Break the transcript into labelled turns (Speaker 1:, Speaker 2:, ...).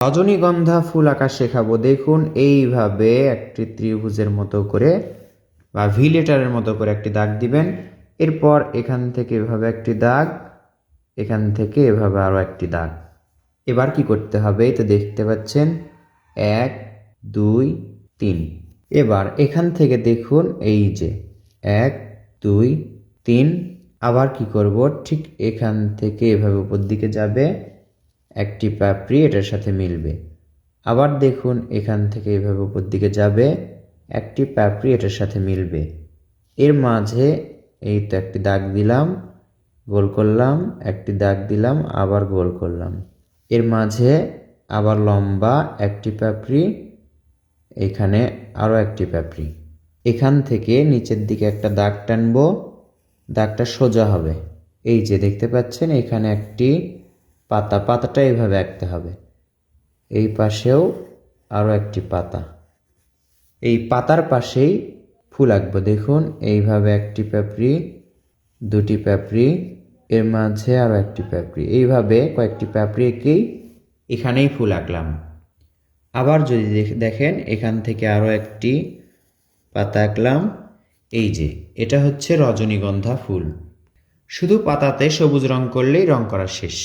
Speaker 1: রজনীগন্ধা ফুল আঁকা শেখাবো। দেখুন এইভাবে একটি ত্রিভুজের মতো করে বা ভি লেটারের মতো করে একটি দাগ দিবেন। এরপর এখান থেকে এভাবে একটি দাগ, এখান থেকে এভাবে আরও একটি দাগ। এবার কি করতে হবে তো দেখতে পাচ্ছেন 1 2 3। এবার এখান থেকে দেখুন এই যে 1 2 3। আবার কি করব, ঠিক এখান থেকে এভাবে উপর দিকে যাবে, একটি পাপড়ি এটার সাথে মিলবে। আবার দেখুন এখান থেকে এভাবে উপর দিকে যাবে, একটি পাপড়ি এটার সাথে মিলবে। এর মাঝে এই তো একটি দাগ দিলাম, গোল করলাম, একটি দাগ দিলাম, আবার গোল করলাম। এর মাঝে আবার লম্বা একটি পাপড়ি, এখানে আরও একটি পাপড়ি। এখান থেকে নিচের দিকে একটা দাগ টানবো, দাগটা সোজা হবে। এই যে দেখতে পাচ্ছেন এখানে একটি পাতা, পাতাটা এইভাবে আঁকতে হবে। এই পাশেও আরও একটি পাতা, এই পাতার পাশেই ফুল আঁকবো। দেখুন এইভাবে একটি পাপড়ি, দুটি পাপড়ি, এর মাঝে আরও একটি পাপড়ি, এইভাবে কয়েকটি পাপড়ি এঁকেই এখানেই ফুল আঁকলাম। আবার যদি দেখেন এখান থেকে আরও একটি পাতা আঁকলাম। এই যে এটা হচ্ছে রজনীগন্ধা ফুল। শুধু পাতাতে সবুজ রং করলেই রং করা শেষ।